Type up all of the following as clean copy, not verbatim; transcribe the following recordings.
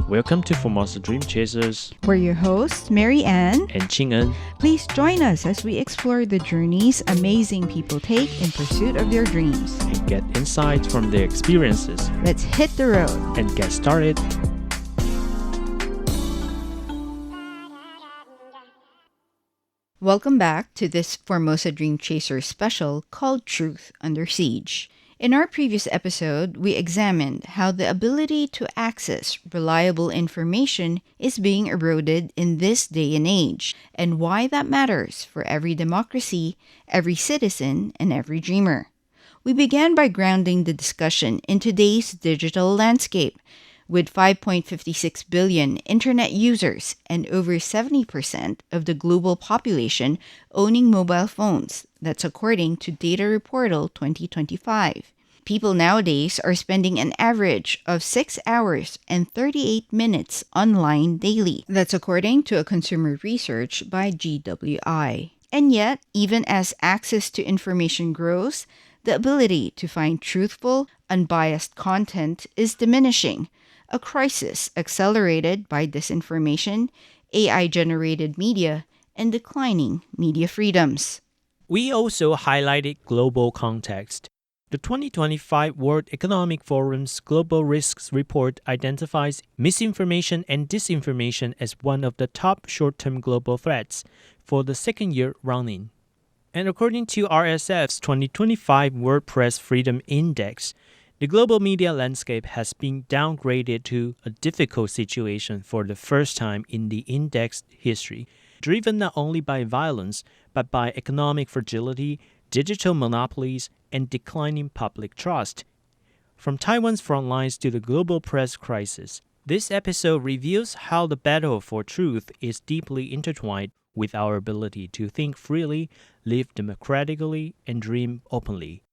Welcome to Formosa Dream Chasers. We're your hosts, Mary Ann and Qing-en. Please join us as we explore the journeys amazing people take in pursuit of their dreams. And get insights from their experiences. Let's hit the road and get started. Welcome back to this Formosa Dream Chaser special called Truth Under Siege. In our previous episode, we examined how the ability to access reliable information is being eroded in this day and age, and why that matters for every democracy, every citizen, and every dreamer. We began by grounding the discussion in today's digital landscape, with 5.56 billion internet users and over 70% of the global population owning mobile phones. That's according to Data Reportal 2025. People nowadays are spending an average of 6 hours and 38 minutes online daily. That's according to a consumer research by GWI. And yet, even as access to information grows, the ability to find truthful, unbiased content is diminishing. A crisis accelerated by disinformation, AI-generated media, and declining media freedoms. We also highlighted global context. The 2025 World Economic Forum's Global Risks Report identifies misinformation and disinformation as one of the top short-term global threats for the second year running. And according to RSF's 2025 World Press Freedom Index, the global media landscape has been downgraded to a difficult situation for the first time in the index's history, driven not only by violence, but by economic fragility, digital monopolies, and declining public trust. From Taiwan's front lines to the global press crisis, this episode reveals how the battle for truth is deeply intertwined with our ability to think freely, live democratically, and dream openly.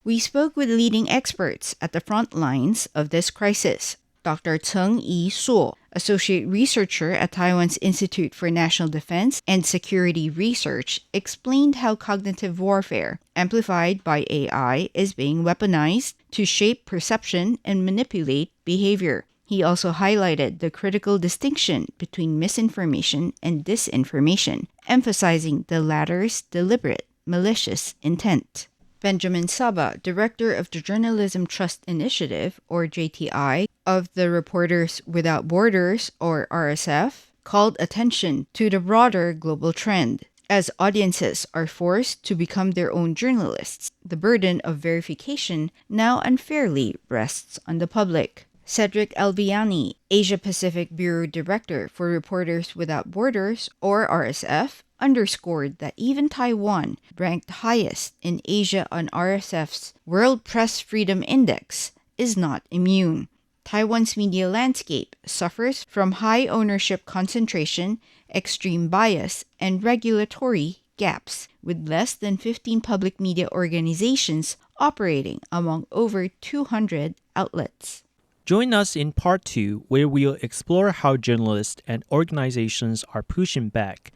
We spoke with leading experts at the front lines of this crisis. Dr. Cheng Yi-suo, Associate Researcher at Taiwan's Institute for National Defense and Security Research, explained how cognitive warfare, amplified by AI, is being weaponized to shape perception and manipulate behavior. He also highlighted the critical distinction between misinformation and disinformation, emphasizing the latter's deliberate, malicious intent. Benjamin Saba, director of the Journalism Trust Initiative, or JTI, of the Reporters Without Borders, or RSF, called attention to the broader global trend. As audiences are forced to become their own journalists, the burden of verification now unfairly rests on the public. Cedric Alviani, Asia-Pacific Bureau Director for Reporters Without Borders, or RSF, underscored that even Taiwan, ranked highest in Asia on RSF's World Press Freedom Index, is not immune. Taiwan's media landscape suffers from high ownership concentration, extreme bias, and regulatory gaps, with less than 15 public media organizations operating among over 200 outlets. Join us in Part 2, where we'll explore how journalists and organizations are pushing back,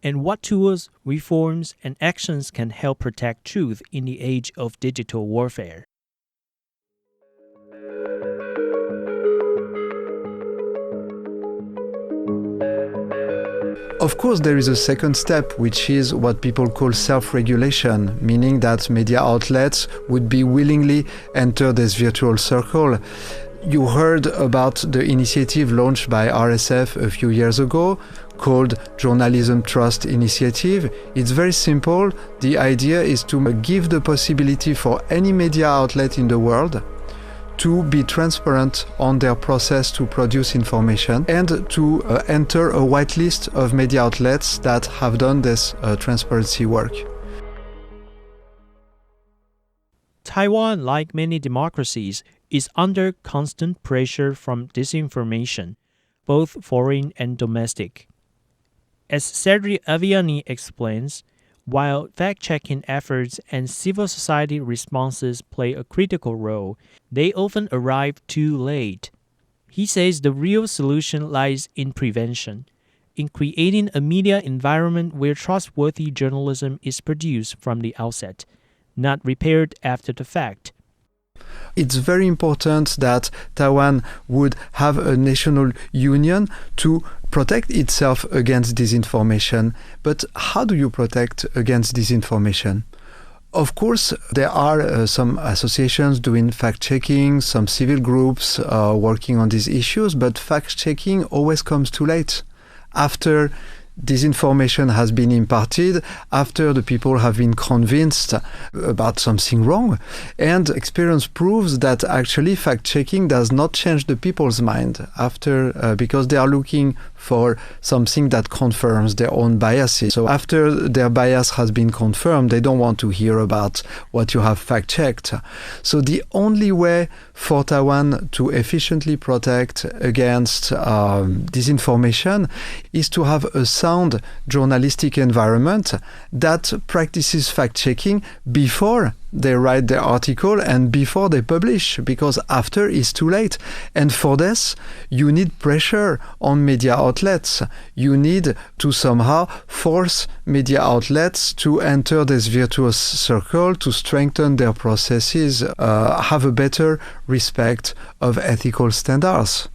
and what tools, reforms, and actions can help protect truth in the age of digital warfare. Of course, there is a second step, which is what people call self-regulation, meaning that media outlets would be willingly enter this virtual circle. You heard about the initiative launched by RSF a few years ago called Journalism Trust Initiative. It's very simple. The idea is to give the possibility for any media outlet in the world to be transparent on their process to produce information and to enter a whitelist of media outlets that have done this transparency work. Taiwan, like many democracies, is under constant pressure from disinformation, both foreign and domestic. As Cedric Alviani explains, while fact-checking efforts and civil society responses play a critical role, they often arrive too late. He says the real solution lies in prevention, in creating a media environment where trustworthy journalism is produced from the outset, not repaired after the fact. It's very important that Taiwan would have a national union to protect itself against disinformation. But how do you protect against disinformation? Of course, there are some associations doing fact-checking, some civil groups working on these issues, but fact-checking always comes too late. After disinformation has been imparted, after the people have been convinced about something wrong. And experience proves that actually fact-checking does not change the people's mind after, because they are looking for something that confirms their own biases. So after their bias has been confirmed, they don't want to hear about what you have fact-checked. So the only way for Taiwan to efficiently protect against disinformation is to have a sound journalistic environment that practices fact-checking before they write their article and before they publish, because after is too late. And for this, you need pressure on media outlets. You need to somehow force media outlets to enter this virtuous circle, to strengthen their processes, have a better respect of ethical standards.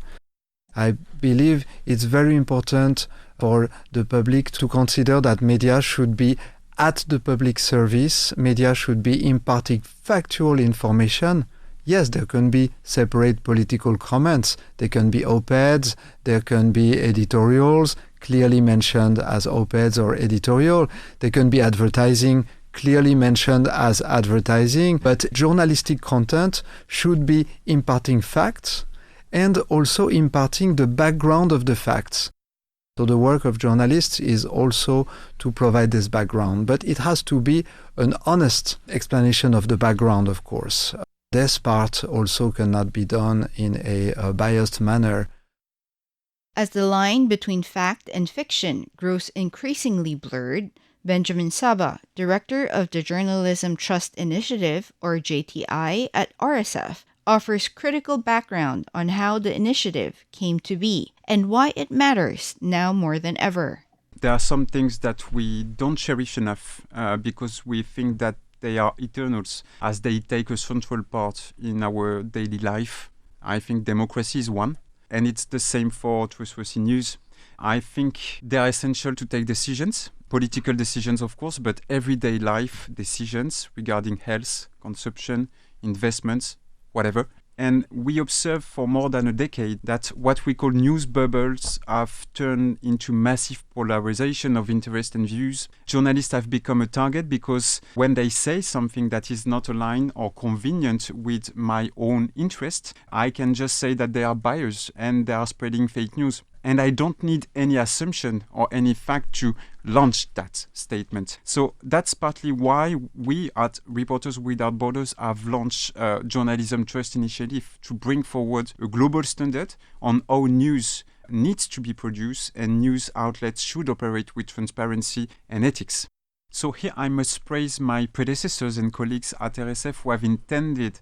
I believe it's very important for the public to consider that media should be at the public service. Media should be imparting factual information. Yes, there can be separate political comments. There can be op-eds, there can be editorials, clearly mentioned as op-eds or editorial. There can be advertising, clearly mentioned as advertising. But journalistic content should be imparting facts and also imparting the background of the facts. So the work of journalists is also to provide this background, but it has to be an honest explanation of the background, of course. This part also cannot be done in a biased manner. As the line between fact and fiction grows increasingly blurred, Benjamin Saba, director of the Journalism Trust Initiative, or JTI, at RSF, offers critical background on how the initiative came to be and why it matters now more than ever. There are some things that we don't cherish enough because we think that they are eternals, as they take a central part in our daily life. I think democracy is one, and it's the same for trustworthy news. I think they are essential to take decisions, political decisions of course, but everyday life decisions regarding health, consumption, investments, whatever. And we observe for more than a decade that what we call news bubbles have turned into massive polarization of interest and views. Journalists have become a target because when they say something that is not aligned or convenient with my own interest, I can just say that they are biased and they are spreading fake news. And I don't need any assumption or any fact to launch that statement. So that's partly why we at Reporters Without Borders have launched a Journalism Trust Initiative to bring forward a global standard on how news needs to be produced and news outlets should operate with transparency and ethics. So here I must praise my predecessors and colleagues at RSF who have invented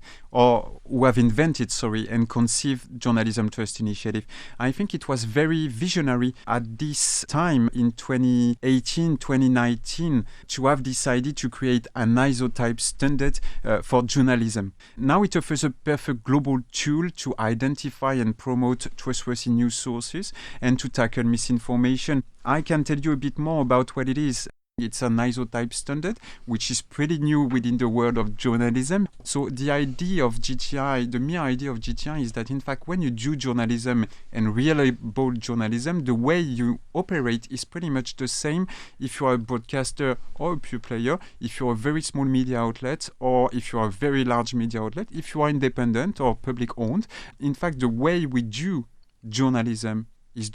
and conceived Journalism Trust Initiative. I think it was very visionary at this time in 2018, 2019 to have decided to create an ISO type standard for journalism. Now it offers a perfect global tool to identify and promote trustworthy news sources and to tackle misinformation. I can tell you a bit more about what it is. It's an ISO type standard, which is pretty new within the world of journalism. So the idea of GTI, the mere idea of GTI is that in fact, when you do journalism and reliable journalism, the way you operate is pretty much the same if you are a broadcaster or a pure player, if you're a very small media outlet, or if you are a very large media outlet, if you are independent or public owned. In fact, the way we do journalism is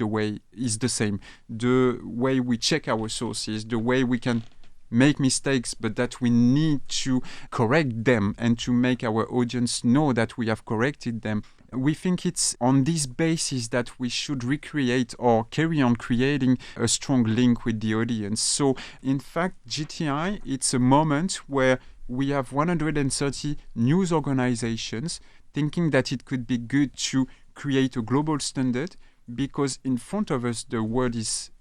the same. The way we check our sources, the way we can make mistakes, but that we need to correct them and to make our audience know that we have corrected them. We think it's on this basis that we should recreate or carry on creating a strong link with the audience. So in fact, GTI, it's a moment where we have 130 news organizations thinking that it could be good to create a global standard because in front of us the world is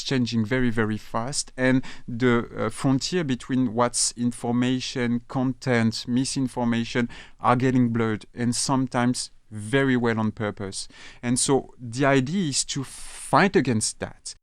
changing very, very fast, and the frontier between what's information, content, misinformation are getting blurred, and sometimes very well on purpose. And so the idea is to fight against that.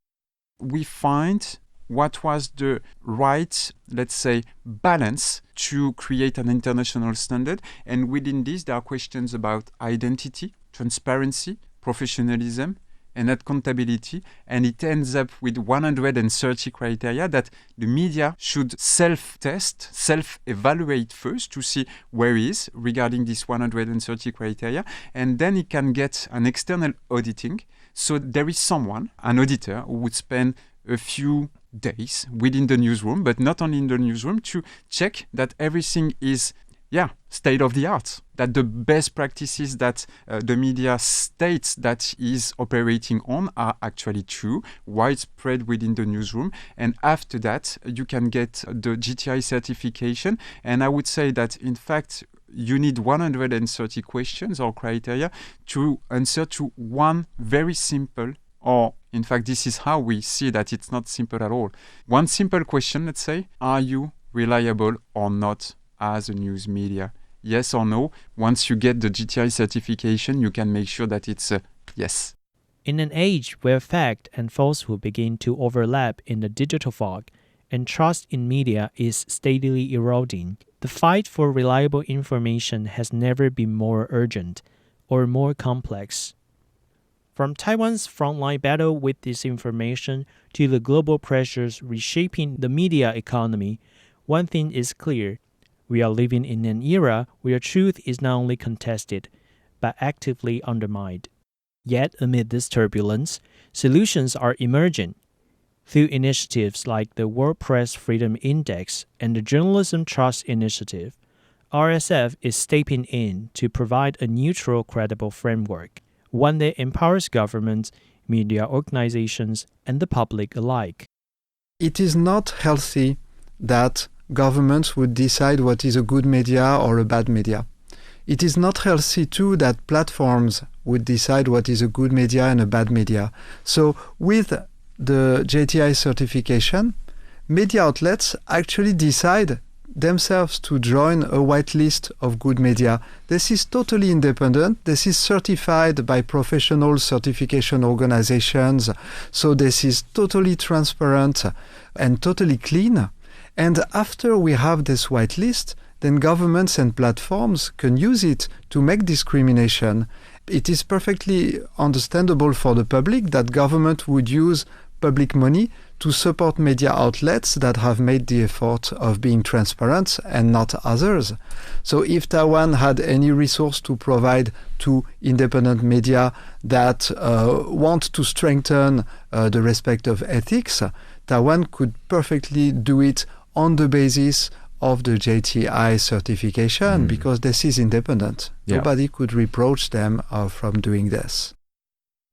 We find what was the right, let's say, balance to create an international standard. And within this, there are questions about identity, transparency, professionalism, and accountability. And it ends up with 130 criteria that the media should self-test, self-evaluate first to see where it is regarding this 130 criteria. And then it can get an external auditing. So there is someone, an auditor, who would spend a few days within the newsroom, but not only in the newsroom, to check that everything is state of the art, that the best practices that the media states that is operating on are actually true, widespread within the newsroom. And after that, you can get the GTI certification. And I would say that, in fact, you need 130 questions or criteria to answer to one very simple, or in fact, this is how we see that it's not simple at all. One simple question, let's say, are you reliable or not as a news media? Yes or no? Once you get the GTI certification, you can make sure that it's a yes. In an age where fact and falsehood begin to overlap in the digital fog, and trust in media is steadily eroding, the fight for reliable information has never been more urgent or more complex. From Taiwan's frontline battle with disinformation to the global pressures reshaping the media economy, one thing is clear. We are living in an era where truth is not only contested, but actively undermined. Yet, amid this turbulence, solutions are emerging. Through initiatives like the World Press Freedom Index and the Journalism Trust Initiative, RSF is stepping in to provide a neutral, credible framework, one that empowers governments, media organizations, and the public alike. It is not healthy that governments would decide what is a good media or a bad media. It is not healthy too that platforms would decide what is a good media and a bad media. So with the JTI certification, media outlets actually decide themselves to join a whitelist of good media. This is totally independent. This is certified by professional certification organizations. So this is totally transparent and totally clean. And after we have this whitelist, then governments and platforms can use it to make discrimination. It is perfectly understandable for the public that government would use public money to support media outlets that have made the effort of being transparent and not others. So if Taiwan had any resource to provide to independent media that want to strengthen the respect of ethics, Taiwan could perfectly do it on the basis of the JTI certification because this is independent. Yeah. Nobody could reproach them from doing this.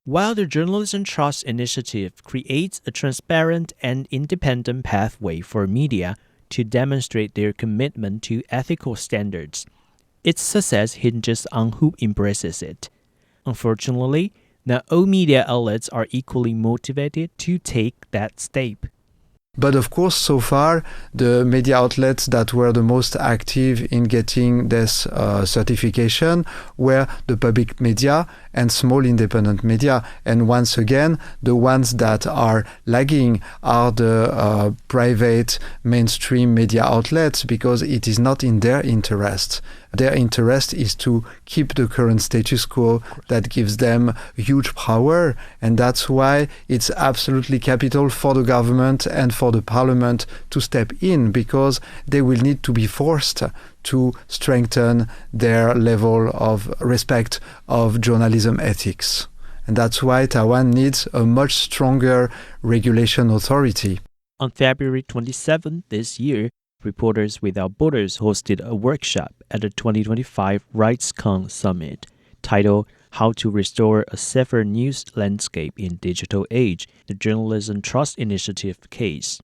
While the Journalism Trust Initiative creates a transparent and independent pathway for media to demonstrate their commitment to ethical standards, its success hinges on who embraces it. Unfortunately, not all media outlets are equally motivated to take that step. But of course, so far, the media outlets that were the most active in getting this certification were the public media and small independent media. And once again, the ones that are lagging are the private mainstream media outlets because it is not in their interest. Their interest is to keep the current status quo that gives them huge power. And that's why it's absolutely capital for the government and for the parliament to step in, because they will need to be forced to strengthen their level of respect of journalism ethics. And that's why Taiwan needs a much stronger regulation authority. On February 27 this year, Reporters Without Borders hosted a workshop at the 2025 RightsCon Summit titled How to Restore a Safer News Landscape in Digital Age, the Journalism Trust Initiative case.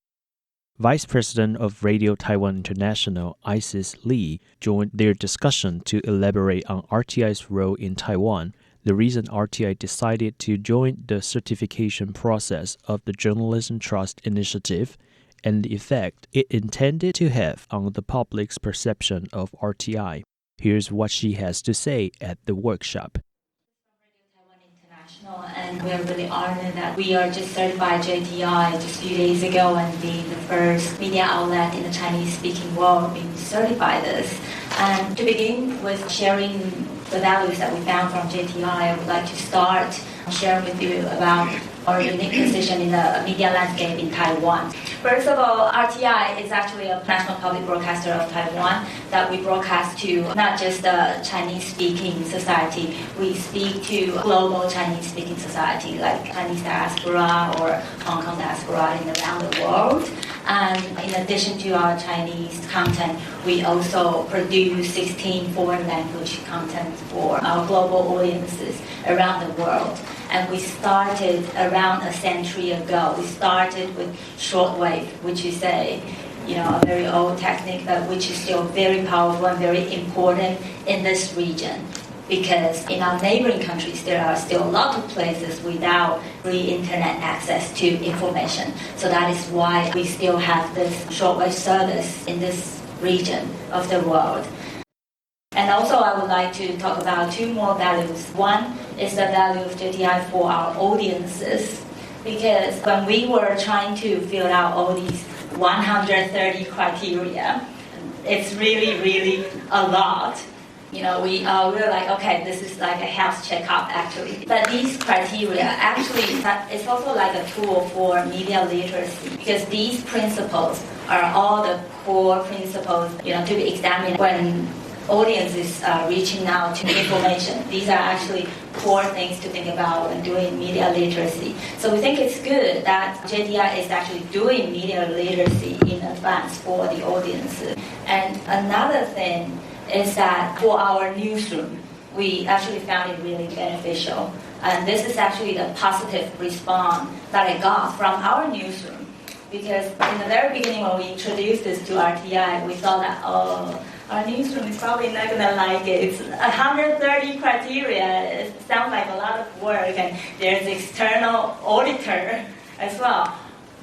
Vice President of Radio Taiwan International, Isis Lee, joined their discussion to elaborate on RTI's role in Taiwan, the reason RTI decided to join the certification process of the Journalism Trust Initiative and the effect it intended to have on the public's perception of RTI. Here's what she has to say at the workshop. And we are really honored that we are just certified JTI just a few days ago and being the first media outlet in the Chinese-speaking world being certified this. And to begin with sharing the values that we found from JTI, I would like to start sharing with you about our unique position in the media landscape in Taiwan. First of all, RTI is actually a national public broadcaster of Taiwan that we broadcast to not just the Chinese-speaking society. We speak to global Chinese-speaking society like Chinese diaspora or Hong Kong diaspora around the world. And in addition to our Chinese content, we also produce 16 foreign language content for our global audiences around the world. And we started around a century ago. We started with shortwave, which is a very old technique, but which is still very powerful and very important in this region. Because in our neighboring countries, there are still a lot of places without free internet access to information. So that is why we still have this shortwave service in this region of the world. And also I would like to talk about two more values. One is the value of JTI for our audiences. Because when we were trying to fill out all these 130 criteria, it's really, really a lot. We were like, okay, this is like a health checkup actually. But these criteria actually, it's also like a tool for media literacy because these principles are all the core principles, to be examined when audiences are reaching out to information. These are actually core things to think about when doing media literacy. So we think it's good that JTI is actually doing media literacy in advance for the audiences. And another thing is that for our newsroom, we actually found it really beneficial. And this is actually the positive response that I got from our newsroom. Because in the very beginning when we introduced this to RTI, we thought that, our newsroom is probably not going to like it. It's 130 criteria. It sounds like a lot of work, and there's external auditor as well.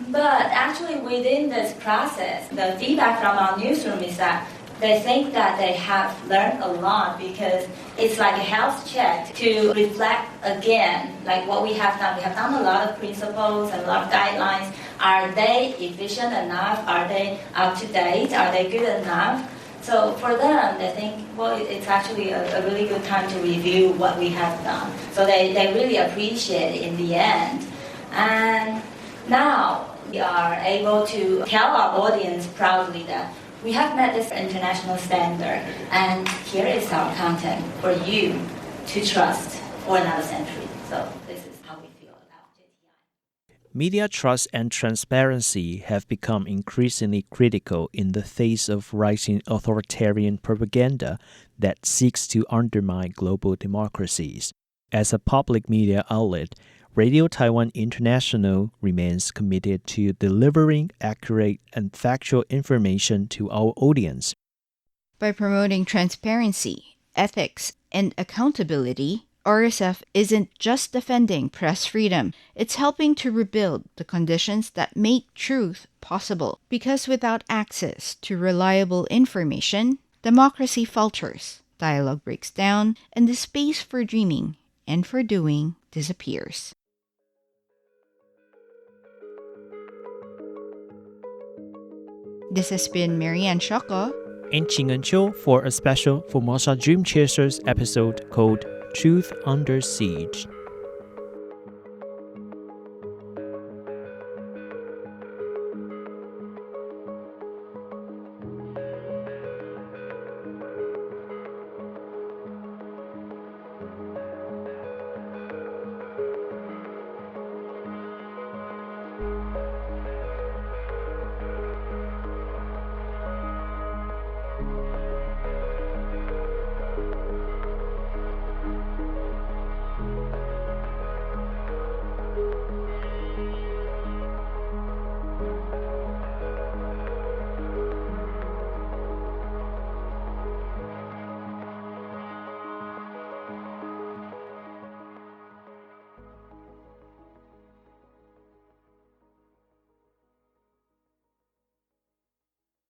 But actually within this process, the feedback from our newsroom is that they think that they have learned a lot because it's like a health check to reflect again, like what we have done. We have done a lot of principles and a lot of guidelines. Are they efficient enough? Are they up to date? Are they good enough? So for them, they think, well, it's actually a really good time to review what we have done. So they really appreciate it in the end. And now we are able to tell our audience proudly that we have met this international standard, and here is our content for you to trust for another century. So this is how we feel about JTI. Media trust and transparency have become increasingly critical in the face of rising authoritarian propaganda that seeks to undermine global democracies. As a public media outlet, Radio Taiwan International remains committed to delivering accurate and factual information to our audience. By promoting transparency, ethics, and accountability, RSF isn't just defending press freedom, it's helping to rebuild the conditions that make truth possible. Because without access to reliable information, democracy falters, dialogue breaks down, and the space for dreaming and for doing disappears. This has been Marianne Shoko and Qing'en Chiu for a special Formosa Dream Chasers episode called Truth Under Siege.